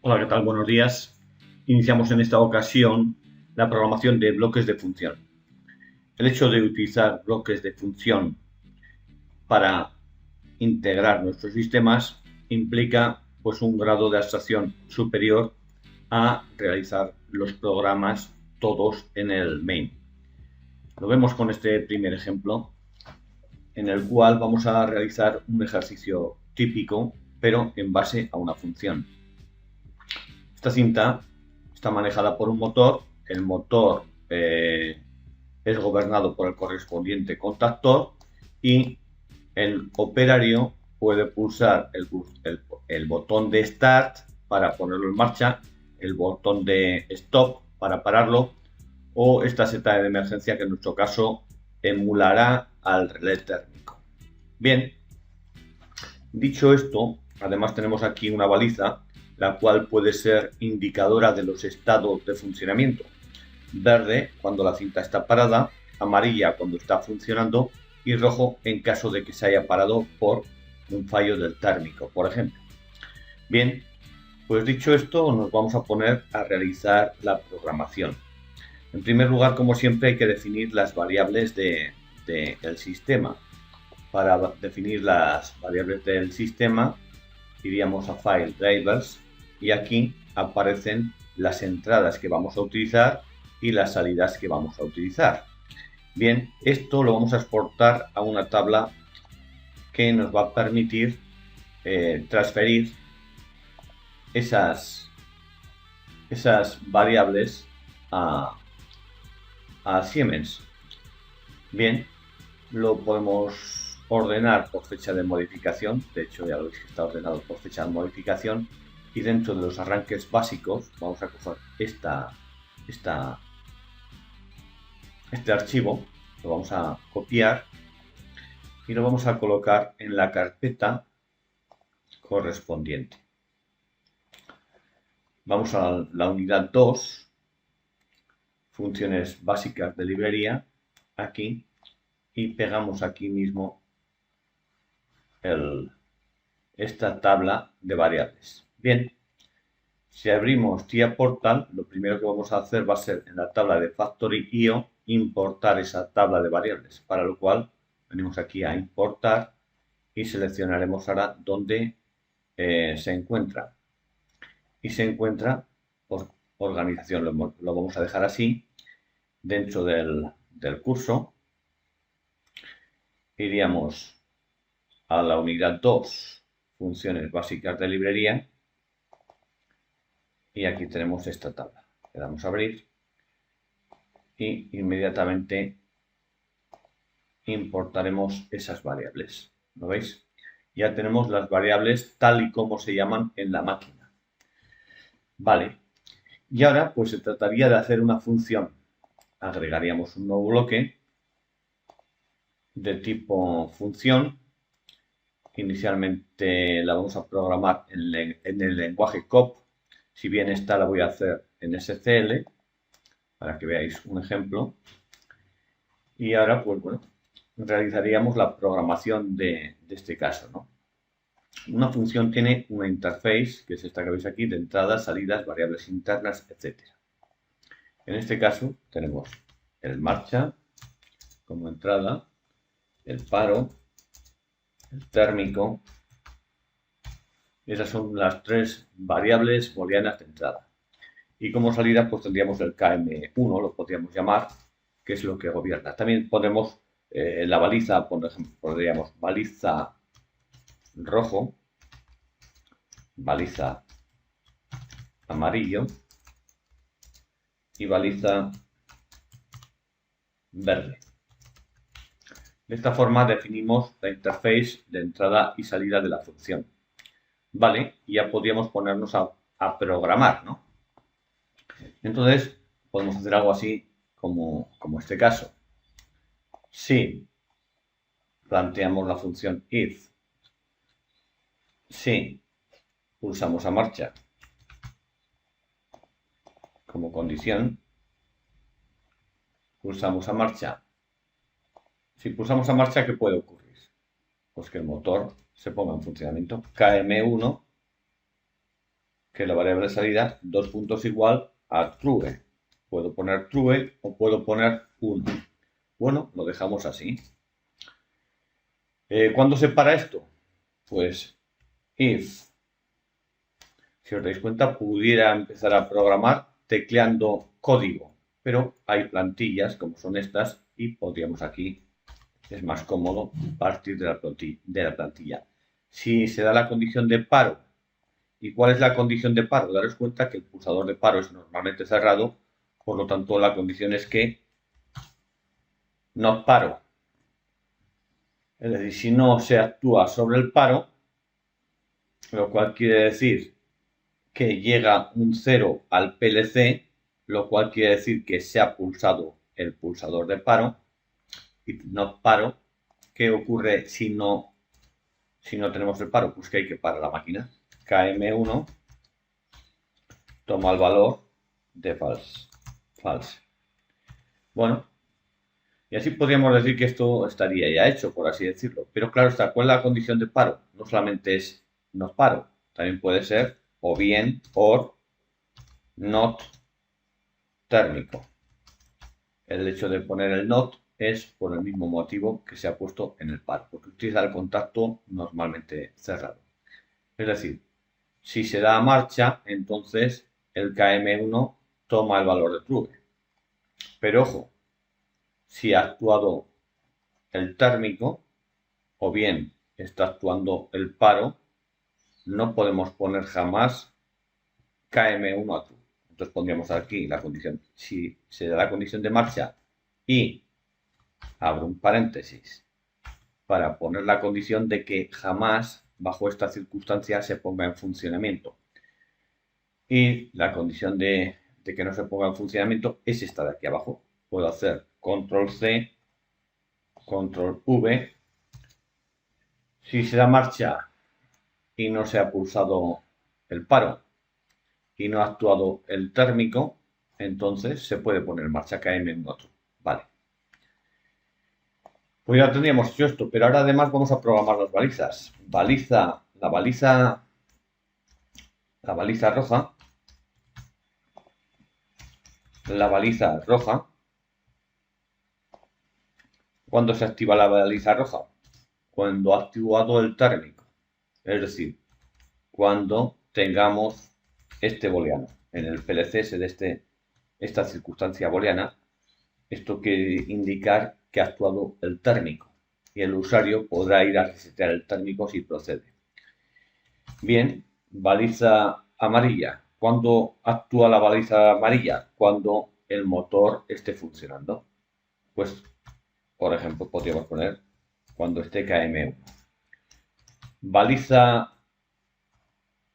Hola, ¿qué tal? Buenos días. Iniciamos en esta ocasión la programación de bloques de función. El hecho de utilizar bloques de función para integrar nuestros sistemas implica pues un grado de abstracción superior a realizar los programas todos en el main. Lo vemos con este primer ejemplo en el cual vamos a realizar un ejercicio típico pero en base a una función. Esta cinta está manejada por un motor. El motor es gobernado por el correspondiente contactor y el operario puede pulsar el botón de Start para ponerlo en marcha, el botón de Stop para pararlo o esta seta de emergencia que en nuestro caso emulará al relé térmico. Bien, dicho esto, además tenemos aquí una baliza, la cual puede ser indicadora de los estados de funcionamiento. Verde cuando la cinta está parada, amarilla cuando está funcionando y rojo en caso de que se haya parado por un fallo del térmico, por ejemplo. Bien, pues dicho esto, nos vamos a poner a realizar la programación. En primer lugar, como siempre, hay que definir las variables del sistema. Para definir las variables del sistema, iríamos a File Drivers y aquí aparecen las entradas que vamos a utilizar y las salidas que vamos a utilizar. Bien, esto lo vamos a exportar a una tabla que nos va a permitir transferir esas variables a Siemens. Bien, lo podemos ordenar por fecha de modificación. De hecho, ya lo veis que está ordenado por fecha de modificación. Y dentro de los arranques básicos vamos a coger este archivo, lo vamos a copiar y lo vamos a colocar en la carpeta correspondiente. Vamos a la unidad 2, funciones básicas de librería, aquí, y pegamos aquí mismo esta tabla de variables. Bien, si abrimos TIA Portal, lo primero que vamos a hacer va a ser en la tabla de Factory.io importar esa tabla de variables, para lo cual venimos aquí a importar y seleccionaremos ahora dónde se encuentra. Y se encuentra por organización, lo vamos a dejar así, dentro del curso. Iríamos a la unidad 2, funciones básicas de librería, y aquí tenemos esta tabla. Le damos a abrir y inmediatamente importaremos esas variables. ¿Lo veis? Ya tenemos las variables tal y como se llaman en la máquina. Vale. Y ahora pues se trataría de hacer una función. Agregaríamos un nuevo bloque de tipo función. Inicialmente la vamos a programar en el lenguaje COP. Si bien esta la voy a hacer en SCL, para que veáis un ejemplo. Y ahora, pues bueno, realizaríamos la programación de este caso, ¿no? Una función tiene una interface, que es esta que veis aquí, de entradas, salidas, variables internas, etc. En este caso tenemos el marcha como entrada, el paro, el térmico. Esas son las tres variables booleanas de entrada. Y como salida pues tendríamos el KM1, lo podríamos llamar, que es lo que gobierna. También ponemos la baliza, por ejemplo, podríamos baliza rojo, baliza amarillo y baliza verde. De esta forma definimos la interface de entrada y salida de la función. Vale, y ya podríamos ponernos a programar, ¿no? Entonces, podemos hacer algo así como este caso. Si planteamos la función if, si pulsamos a marcha como condición, pulsamos a marcha. Si pulsamos a marcha, ¿qué puede ocurrir? Pues que el motor se ponga en funcionamiento. KM1 que la variable de salida, dos puntos igual a true. Puedo poner true o puedo poner 1. Bueno, lo dejamos así. ¿Cuándo se para esto? Pues if. Si os dais cuenta, pudiera empezar a programar tecleando código, pero hay plantillas como son estas y podríamos aquí, es más cómodo partir de la plantilla. Si se da la condición de paro, ¿y cuál es la condición de paro? Daros cuenta que el pulsador de paro es normalmente cerrado, por lo tanto la condición es que no paro. Es decir, si no se actúa sobre el paro, lo cual quiere decir que llega un 0 al PLC, lo cual quiere decir que se ha pulsado el pulsador de paro, y no paro. ¿Qué ocurre si no tenemos el paro? Pues que hay que parar la máquina. KM1 toma el valor de false. Bueno, y así podríamos decir que esto estaría ya hecho, por así decirlo. Pero claro está, ¿cuál es la condición de paro? No solamente es no paro, también puede ser o bien or not térmico. El hecho de poner el not es por el mismo motivo que se ha puesto en el paro, porque utiliza el contacto normalmente cerrado. Es decir, si se da marcha, entonces el KM1 toma el valor de true. Pero ojo, si ha actuado el térmico o bien está actuando el paro, no podemos poner jamás KM1 a true. Entonces pondríamos aquí la condición. Si se da la condición de marcha y abro un paréntesis para poner la condición de que jamás bajo esta circunstancia se ponga en funcionamiento. Y la condición de que no se ponga en funcionamiento es esta de aquí abajo. Puedo hacer control C, control V. Si se da marcha y no se ha pulsado el paro y no ha actuado el térmico, entonces se puede poner en marcha KM en otro. Vale. Pues ya tendríamos hecho esto, pero ahora además vamos a programar las balizas. La baliza roja. La baliza roja. ¿Cuándo se activa la baliza roja? Cuando ha actuado el térmico. Es decir, cuando tengamos este booleano. En el PLC se de esta circunstancia booleana, esto quiere indicar que ha actuado el térmico y el usuario podrá ir a resetear el térmico si procede. Bien, baliza amarilla. ¿Cuándo actúa la baliza amarilla? Cuando el motor esté funcionando. Pues, por ejemplo, podríamos poner cuando esté KM1. Baliza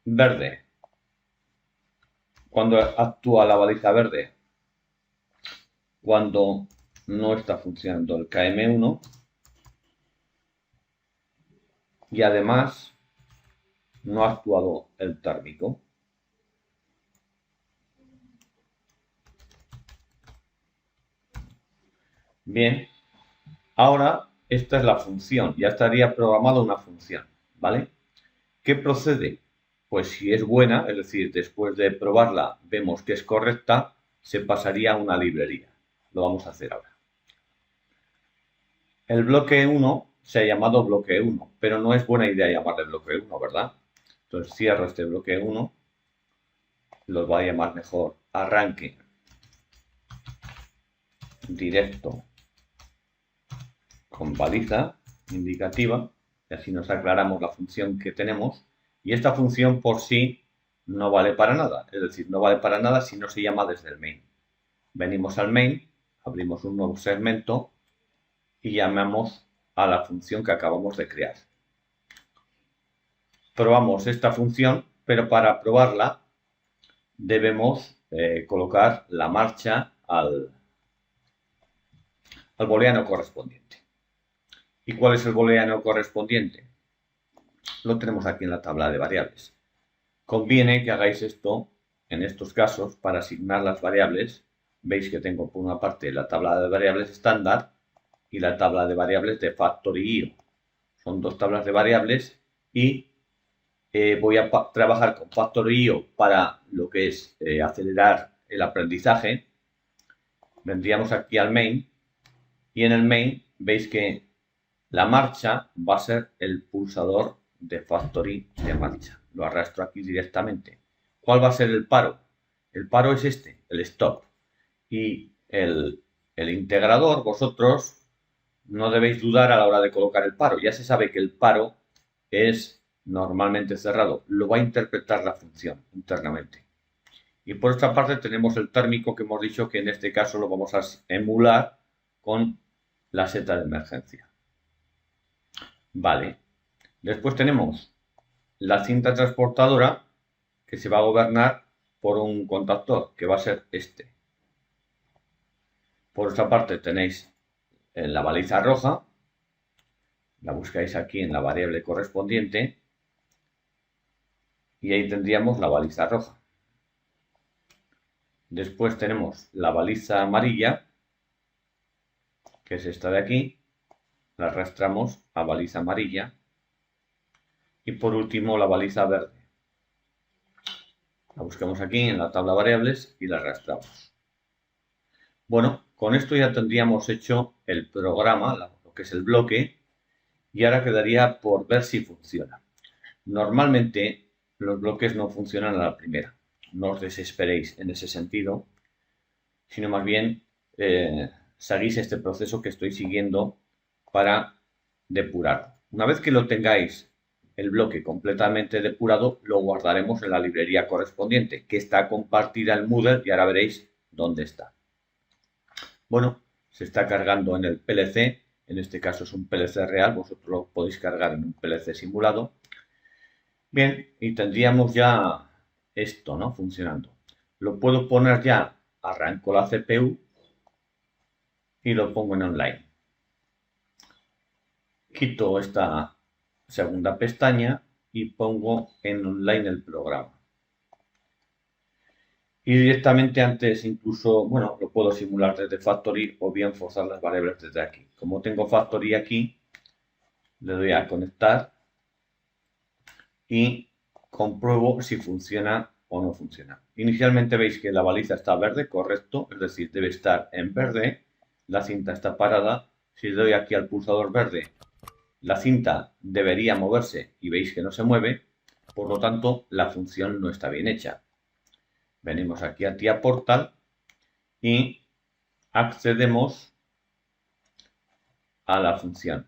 verde. ¿Cuándo actúa la baliza verde? Cuando no está funcionando el KM1 y además no ha actuado el térmico. Bien, ahora esta es la función, ya estaría programada una función, ¿vale? ¿Qué procede? Pues si es buena, es decir, después de probarla vemos que es correcta, se pasaría a una librería. Lo vamos a hacer ahora. El bloque 1 se ha llamado bloque 1, pero no es buena idea llamarle bloque 1, ¿verdad? Entonces cierro este bloque 1, lo voy a llamar mejor arranque directo con baliza indicativa, y así nos aclaramos la función que tenemos. Y esta función por sí no vale para nada, es decir, no vale para nada si no se llama desde el main. Venimos al main, abrimos un nuevo segmento y llamamos a la función que acabamos de crear. Probamos esta función, pero para probarla debemos colocar la marcha al booleano correspondiente. ¿Y cuál es el booleano correspondiente? Lo tenemos aquí en la tabla de variables. Conviene que hagáis esto en estos casos para asignar las variables. Veis que tengo por una parte la tabla de variables estándar y la tabla de variables de factory IO. Son dos tablas de variables y voy a trabajar con Factory.io para lo que es acelerar el aprendizaje. Vendríamos aquí al main y en el main veis que la marcha va a ser el pulsador de Factory de marcha. Lo arrastro aquí directamente. ¿Cuál va a ser el paro? El paro es este, el stop. Y el integrador, vosotros no debéis dudar a la hora de colocar el paro. Ya se sabe que el paro es normalmente cerrado. Lo va a interpretar la función internamente. Y por otra parte tenemos el térmico que hemos dicho que en este caso lo vamos a emular con la seta de emergencia. Vale. Después tenemos la cinta transportadora que se va a gobernar por un contactor que va a ser este. Por otra parte tenéis la baliza roja, la buscáis aquí en la variable correspondiente y ahí tendríamos la baliza roja. Después tenemos la baliza amarilla, que es esta de aquí, la arrastramos a baliza amarilla y por último la baliza verde. La buscamos aquí en la tabla variables y la arrastramos. Bueno, con esto ya tendríamos hecho el programa, lo que es el bloque, y ahora quedaría por ver si funciona. Normalmente los bloques no funcionan a la primera. No os desesperéis en ese sentido, sino más bien seguís este proceso que estoy siguiendo para depurar. Una vez que lo tengáis el bloque completamente depurado, lo guardaremos en la librería correspondiente, que está compartida en Moodle y ahora veréis dónde está. Bueno, se está cargando en el PLC, en este caso es un PLC real, vosotros lo podéis cargar en un PLC simulado. Bien, y tendríamos ya esto, ¿no? Funcionando. Lo puedo poner ya, arranco la CPU y lo pongo en online. Quito esta segunda pestaña y pongo en online el programa. Y directamente antes incluso, bueno, lo puedo simular desde Factory o bien forzar las variables desde aquí. Como tengo Factory aquí, le doy a conectar y compruebo si funciona o no funciona. Inicialmente veis que la baliza está verde, correcto, es decir, debe estar en verde, la cinta está parada. Si le doy aquí al pulsador verde, la cinta debería moverse y veis que no se mueve, por lo tanto la función no está bien hecha. Venimos aquí a TIA Portal y accedemos a la función.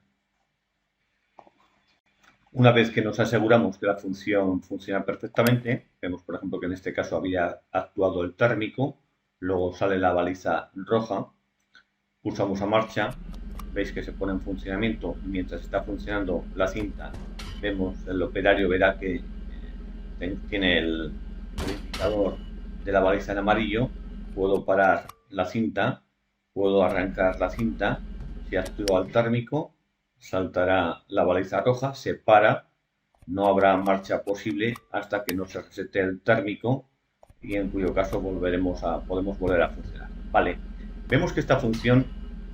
Una vez que nos aseguramos que la función funciona perfectamente, vemos por ejemplo que en este caso había actuado el térmico, luego sale la baliza roja, pulsamos a marcha, veis que se pone en funcionamiento. Mientras está funcionando la cinta, vemos el operario verá que tiene el indicador de la baliza en amarillo. Puedo parar la cinta, puedo arrancar la cinta. Si activo al térmico, saltará la baliza roja, se para, no habrá marcha posible hasta que no se resete el térmico y en cuyo caso podemos volver a funcionar. Vale, vemos que esta función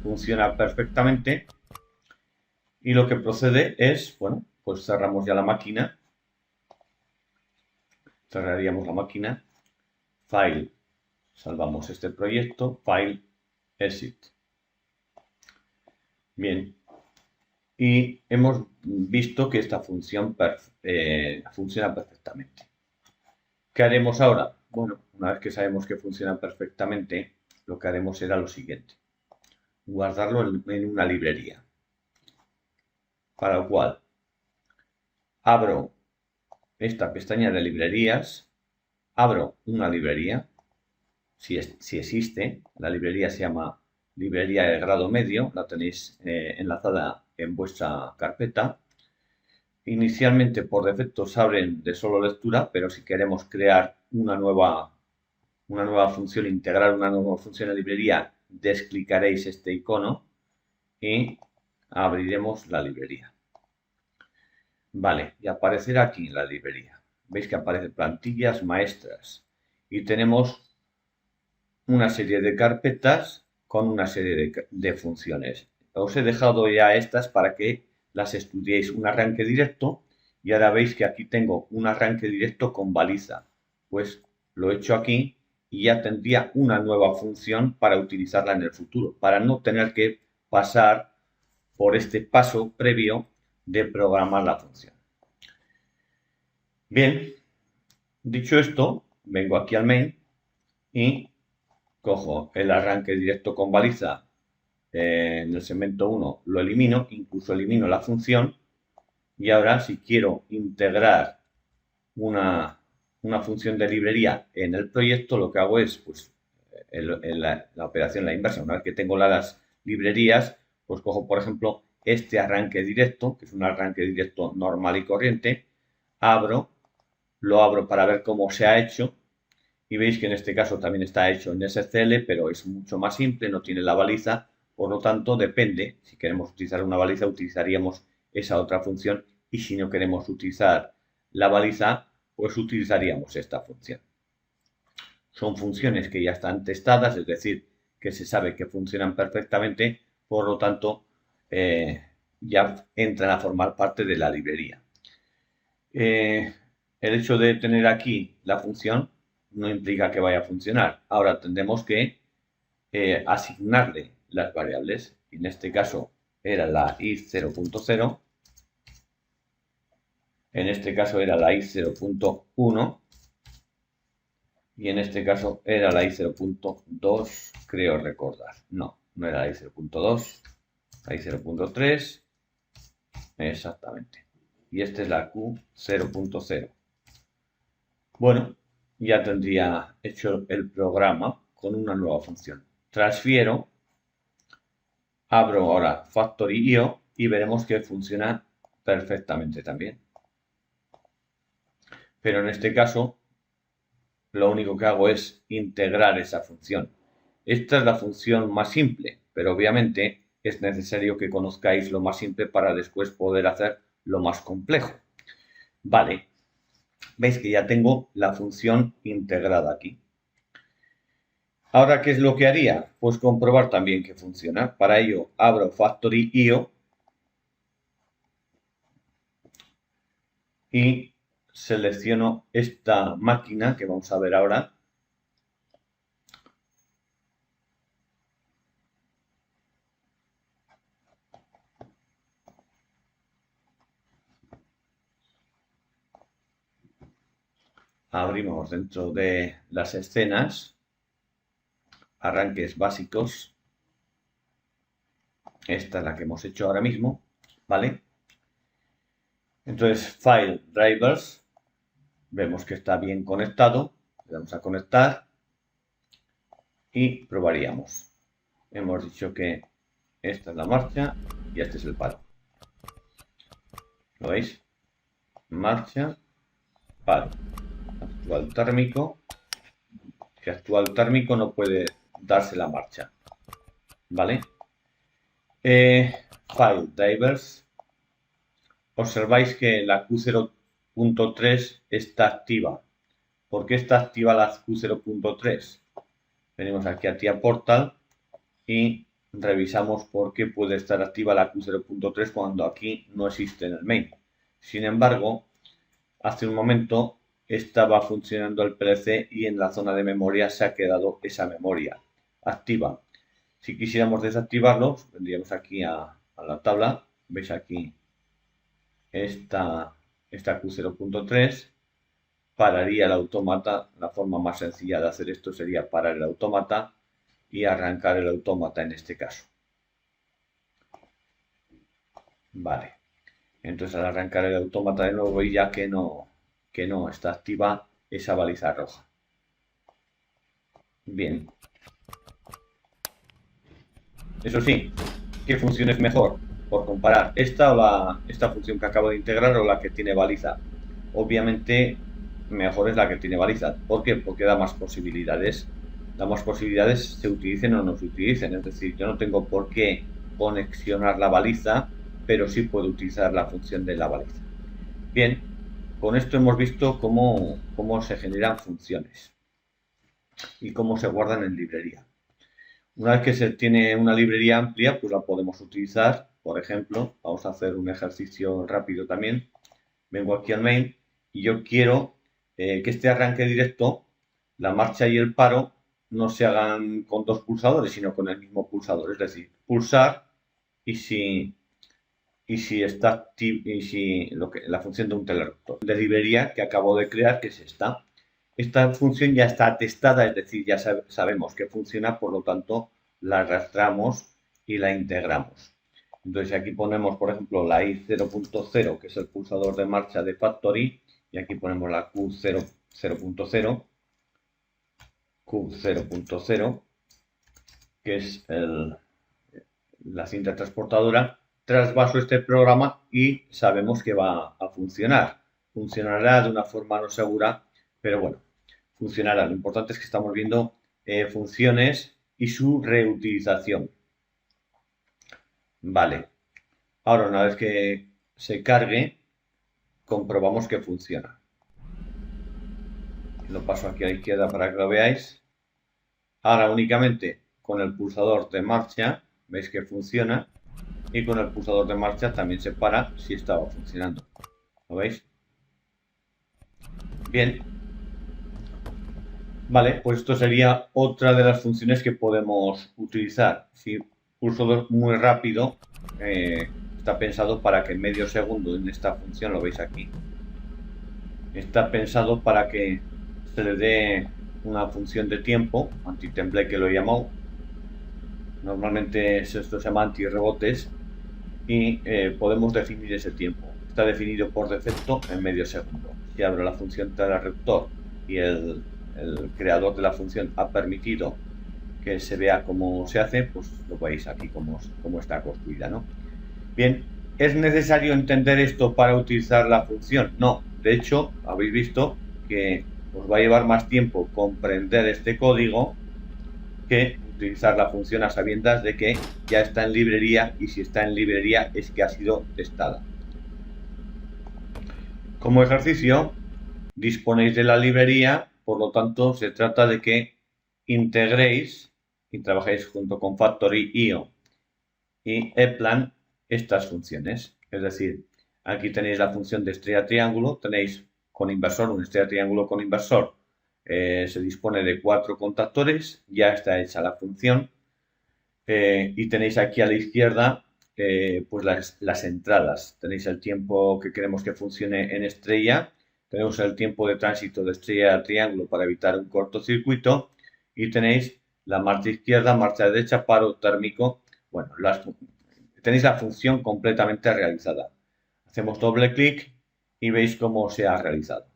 funciona perfectamente y lo que procede es, bueno, pues cerramos ya la máquina, cerraríamos la máquina, File, salvamos este proyecto, File, Exit. Bien, y hemos visto que esta función funciona perfectamente. ¿Qué haremos ahora? Bueno, una vez que sabemos que funciona perfectamente, lo que haremos será lo siguiente. Guardarlo en una librería. Para lo cual, abro esta pestaña de librerías, abro una librería, si existe, la librería se llama librería de grado medio, la tenéis enlazada en vuestra carpeta. Inicialmente por defecto se abren de solo lectura, pero si queremos crear una nueva función, integrar una nueva función en librería, desclicaréis este icono y abriremos la librería. Vale, y aparecerá aquí en la librería. Veis que aparecen plantillas maestras y tenemos una serie de carpetas con una serie de funciones. Os he dejado ya estas para que las estudiéis. Un arranque directo Y ahora veis que aquí tengo un arranque directo con baliza. Pues lo he hecho aquí y ya tendría una nueva función para utilizarla en el futuro, para no tener que pasar por este paso previo de programar la función. Bien, dicho esto, vengo aquí al main y cojo el arranque directo con baliza en el segmento 1, lo elimino, incluso elimino la función. Y ahora, si quiero integrar una función de librería en el proyecto, lo que hago es, pues, la operación, la inversa. Una vez que tengo las librerías, pues cojo, por ejemplo, este arranque directo, que es un arranque directo normal y corriente, lo abro para ver cómo se ha hecho, y veis que en este caso también está hecho en SCL, pero es mucho más simple, no tiene la baliza, por lo tanto depende, si queremos utilizar una baliza utilizaríamos esa otra función, y si no queremos utilizar la baliza, pues utilizaríamos esta función. Son funciones que ya están testadas, es decir, que se sabe que funcionan perfectamente, por lo tanto ya entran a formar parte de la librería. El hecho de tener aquí la función no implica que vaya a funcionar. Ahora tendremos que asignarle las variables. En este caso era la i0.0. En este caso era la i0.1. Y en este caso era la i0.2, creo recordar. No, no era la i0.2. La i0.3. Exactamente. Y esta es la q0.0. Bueno, ya tendría hecho el programa con una nueva función. Transfiero, abro ahora Factory.io y veremos que funciona perfectamente también. Pero en este caso, lo único que hago es integrar esa función. Esta es la función más simple, pero obviamente es necesario que conozcáis lo más simple para después poder hacer lo más complejo. Vale, veis que ya tengo la función integrada aquí. Ahora, ¿qué es lo que haría? Pues comprobar también que funciona. Para ello, abro Factory.io y selecciono esta máquina que vamos a ver ahora. Abrimos dentro de las escenas, arranques básicos. Esta es la que hemos hecho ahora mismo, ¿vale? Entonces, File Drivers, vemos que está bien conectado. Le damos a conectar y probaríamos. Hemos dicho que esta es la marcha y este es el paro. ¿Lo veis? Marcha, paro. Actual térmico. Si actual térmico no puede darse la marcha. ¿Vale? File Drivers. Observáis que la Q0.3 está activa. ¿Por qué está activa la Q0.3? Venimos aquí a TIA Portal y revisamos por qué puede estar activa la Q0.3 cuando aquí no existe en el main. Sin embargo, hace un momento estaba funcionando el PLC y en la zona de memoria se ha quedado esa memoria activa. Si quisiéramos desactivarlo, vendríamos aquí a la tabla. Veis aquí esta Q0.3. Pararía el autómata. La forma más sencilla de hacer esto sería parar el autómata y arrancar el autómata en este caso. Vale. Entonces al arrancar el autómata de nuevo y ya que no está activa esa baliza roja. Bien. Eso sí, ¿qué función es mejor? Por comparar, esta función que acabo de integrar o la que tiene baliza. Obviamente mejor es la que tiene baliza. ¿Por qué? Porque da más posibilidades. Da más posibilidades se utilicen o no se utilicen. Es decir, yo no tengo por qué conexionar la baliza, pero sí puedo utilizar la función de la baliza. Bien, con esto hemos visto cómo se generan funciones y cómo se guardan en librería. Una vez que se tiene una librería amplia, pues la podemos utilizar. Por ejemplo, vamos a hacer un ejercicio rápido también. vengo aquí al main y yo quiero que este arranque directo, la marcha y el paro, no se hagan con dos pulsadores, sino con el mismo pulsador. Es decir, pulsar y si está activo y si la función de un interruptor de librería que acabo de crear, que es esta. Esta función ya está testada, es decir, ya sabemos que funciona, por lo tanto la arrastramos y la integramos. Entonces aquí ponemos, por ejemplo, la i 0.0, que es el pulsador de marcha de Factory, y aquí ponemos la Q0.0, Q0.0, que es la cinta transportadora. Trasvaso este programa y sabemos que va a funcionar. Funcionará de una forma no segura, pero bueno, funcionará. Lo importante es que estamos viendo funciones y su reutilización. Vale. Ahora, una vez que se cargue, comprobamos que funciona. Lo paso aquí a la izquierda para que lo veáis. Ahora únicamente con el pulsador de marcha, veis que funciona. Y con el pulsador de marcha también se para si estaba funcionando. ¿Lo veis? Bien. Vale, pues esto sería otra de las funciones que podemos utilizar. Si pulso muy rápido, está pensado para que en medio segundo en esta función, lo veis aquí, está pensado para que se le dé una función de tiempo, anti-template que lo he llamado. Normalmente esto se llama anti-rebotes y podemos definir ese tiempo. Está definido por defecto en medio segundo. Si abro la función interruptor y el creador de la función ha permitido que se vea cómo se hace, pues lo veis aquí cómo está construida, ¿no? Bien, ¿es necesario entender esto para utilizar la función? No, de hecho, habéis visto que os va a llevar más tiempo comprender este código que utilizar la función a sabiendas de que ya está en librería, y si está en librería es que ha sido testada. Como ejercicio, disponéis de la librería, por lo tanto se trata de que integréis y trabajéis junto con Factory.io y Eplan estas funciones. Es decir, aquí tenéis la función de estrella triángulo, tenéis con inversor, una estrella triángulo con inversor, se dispone de 4 contactores, ya está hecha la función, y tenéis aquí a la izquierda pues las entradas. Tenéis el tiempo que queremos que funcione en estrella, tenemos el tiempo de tránsito de estrella a triángulo para evitar un cortocircuito, y tenéis la marcha izquierda, marcha derecha, paro térmico. Bueno, tenéis la función completamente realizada. Hacemos doble clic y veis cómo se ha realizado.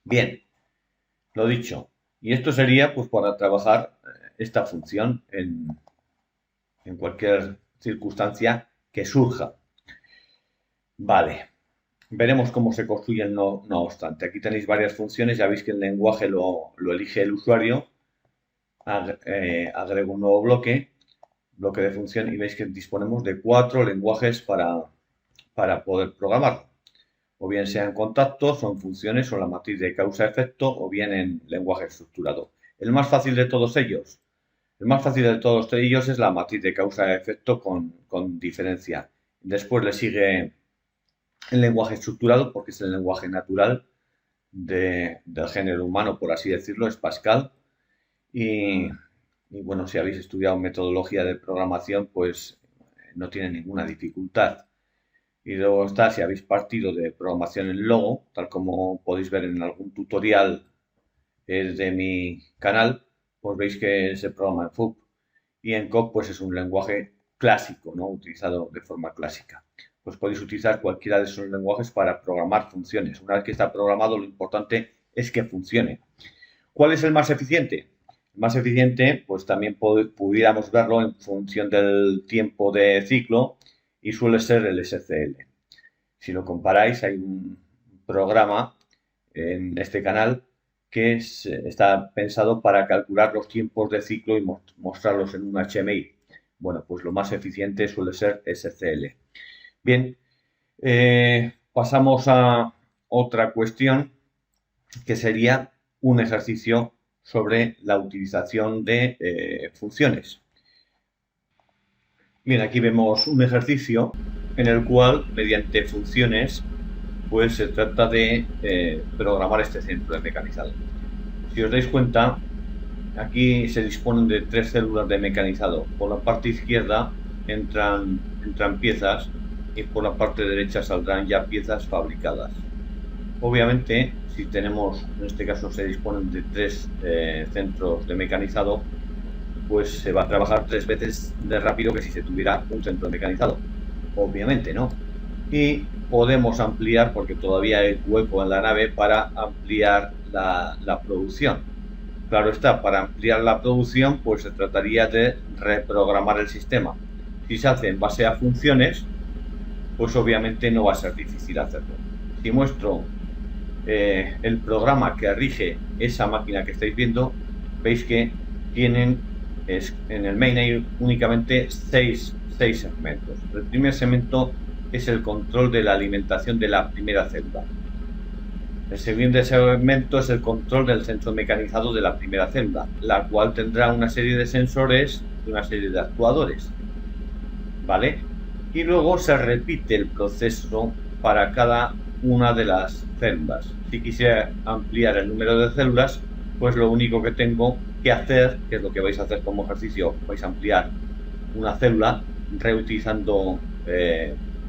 Bien, lo dicho. Y esto sería pues para trabajar esta función en cualquier circunstancia que surja. Vale, veremos cómo se construyen no obstante. Aquí tenéis varias funciones, ya veis que el lenguaje lo elige el usuario. Agrego un nuevo bloque de función, y veis que disponemos de 4 lenguajes para poder programarlo. O bien sean contactos, o en funciones, o la matriz de causa-efecto, o bien en lenguaje estructurado. El más fácil de todos ellos es la matriz de causa-efecto con diferencia. Después le sigue el lenguaje estructurado, porque es el lenguaje natural del género humano, por así decirlo, es Pascal. Y bueno, si habéis estudiado metodología de programación, pues no tiene ninguna dificultad. Y luego está, si habéis partido de programación en Logo, tal como podéis ver en algún tutorial de mi canal, pues veis que se programa en FUP. Y en COP pues es un lenguaje clásico, ¿no? Utilizado de forma clásica. Pues podéis utilizar cualquiera de esos lenguajes para programar funciones. Una vez que está programado, lo importante es que funcione. ¿Cuál es el más eficiente? El más eficiente, pues también pudiéramos verlo en función del tiempo de ciclo, y suele ser el SCL. Si lo comparáis, hay un programa en este canal que está pensado para calcular los tiempos de ciclo y mostrarlos en un HMI. Bueno, pues lo más eficiente suele ser SCL. Bien, pasamos a otra cuestión, que sería un ejercicio sobre la utilización de funciones. Bien, aquí vemos un ejercicio en el cual, mediante funciones, pues se trata de programar este centro de mecanizado. Si os dais cuenta, aquí se disponen de 3 células de mecanizado. Por la parte izquierda entran piezas y por la parte derecha saldrán ya piezas fabricadas. Obviamente, si tenemos, en este caso se disponen de 3 centros de mecanizado, pues se va a trabajar 3 veces de rápido que si se tuviera un centro mecanizado. Obviamente, ¿no? Y podemos ampliar, porque todavía hay hueco en la nave para ampliar la producción. Claro está, para ampliar la producción, pues se trataría de reprogramar el sistema. Si se hace en base a funciones, pues obviamente no va a ser difícil hacerlo. Si muestro el programa que rige esa máquina que estáis viendo, veis que tienen en el main hay únicamente 6 segmentos. El primer segmento es el control de la alimentación de la primera célula. El siguiente segmento es el control del centro mecanizado de la primera célula, la cual tendrá una serie de sensores y una serie de actuadores, ¿vale? Y luego se repite el proceso para cada una de las células. Si quisiera ampliar el número de células, pues lo único que tengo que hacer, que es lo que vais a hacer como ejercicio, vais a ampliar una célula reutilizando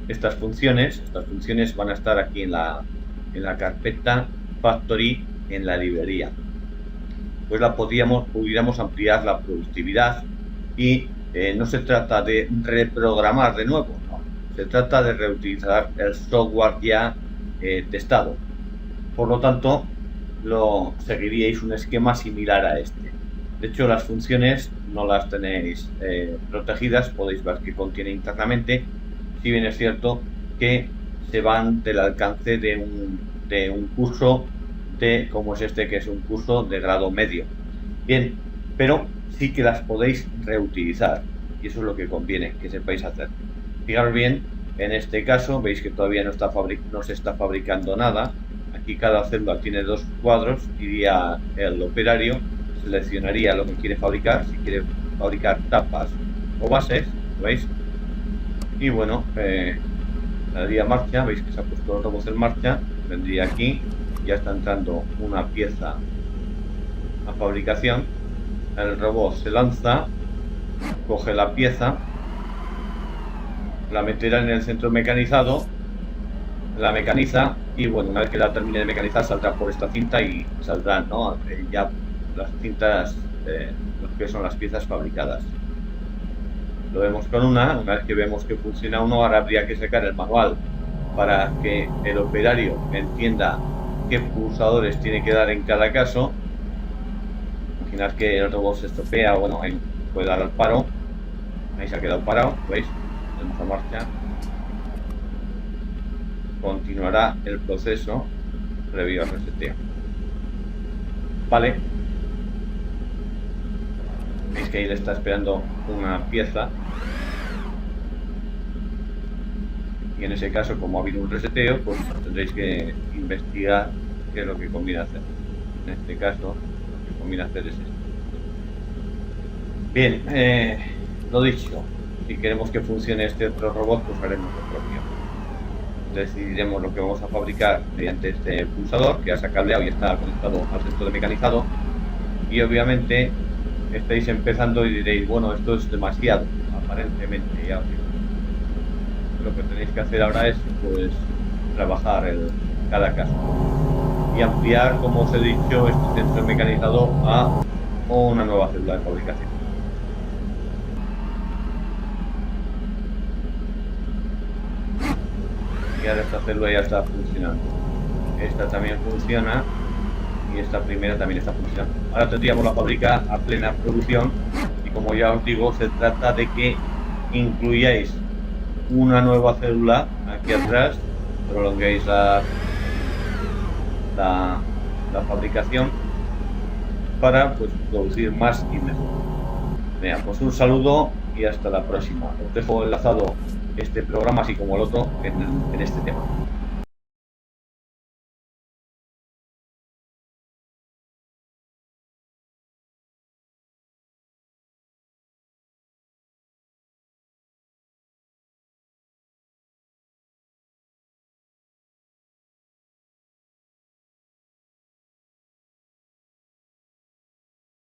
estas funciones. Estas funciones van a estar aquí en la carpeta Factory en la librería. Pues pudiéramos ampliar la productividad y no se trata de reprogramar de nuevo, no. Se trata de reutilizar el software ya testado. Por lo tanto, seguiríais un esquema similar a este. De hecho, las funciones no las tenéis protegidas, podéis ver que contiene internamente, si bien es cierto que se van del alcance de un curso como es este, que es un curso de grado medio. Bien, pero sí que las podéis reutilizar y eso es lo que conviene que sepáis hacer. Fijaros bien, en este caso veis que todavía no se está fabricando nada. Aquí cada célula tiene 2 cuadros, iría el operario, seleccionaría lo que quiere fabricar, si quiere fabricar tapas o bases, ¿veis? Y bueno, daría marcha, veis que se ha puesto el robot en marcha, vendría aquí, ya está entrando una pieza a fabricación, el robot se lanza, coge la pieza, la meterá en el centro mecanizado, la mecaniza y bueno, una vez que la termine de mecanizar saldrá por esta cinta y saldrán, ¿no? Ya las cintas, lo que son las piezas fabricadas. Lo vemos con una vez que vemos que funciona uno, ahora habría que sacar el manual para que el operario entienda qué pulsadores tiene que dar en cada caso. Imaginad que el robot se estropea, bueno, ahí puede dar al paro, ahí se ha quedado parado, ¿veis? Tenemos a marcha. Continuará el proceso previo al reseteo. Vale. Veis que ahí le está esperando una pieza. Y en ese caso, como ha habido un reseteo, pues tendréis que investigar qué es lo que conviene hacer. En este caso, lo que conviene hacer es esto. Bien, lo dicho, si queremos que funcione este otro robot, pues haremos lo propio. Decidiremos lo que vamos a fabricar mediante este pulsador que ha cableado y está conectado al centro de mecanizado. Y obviamente estáis empezando y diréis, bueno, esto es demasiado, aparentemente, ya os digo. Lo que tenéis que hacer ahora es pues trabajar cada caso y ampliar, como os he dicho, este centro mecanizado a una nueva célula de fabricación. Y ahora esta célula ya está funcionando, esta también funciona y esta primera también está funcionando. Ahora tendríamos la fábrica a plena producción y como ya os digo, se trata de que incluyáis una nueva célula aquí atrás, prolonguéis la fabricación para pues producir más y mejor. Venga, pues un saludo y hasta la próxima. Os dejo enlazado este programa así como el otro en este tema.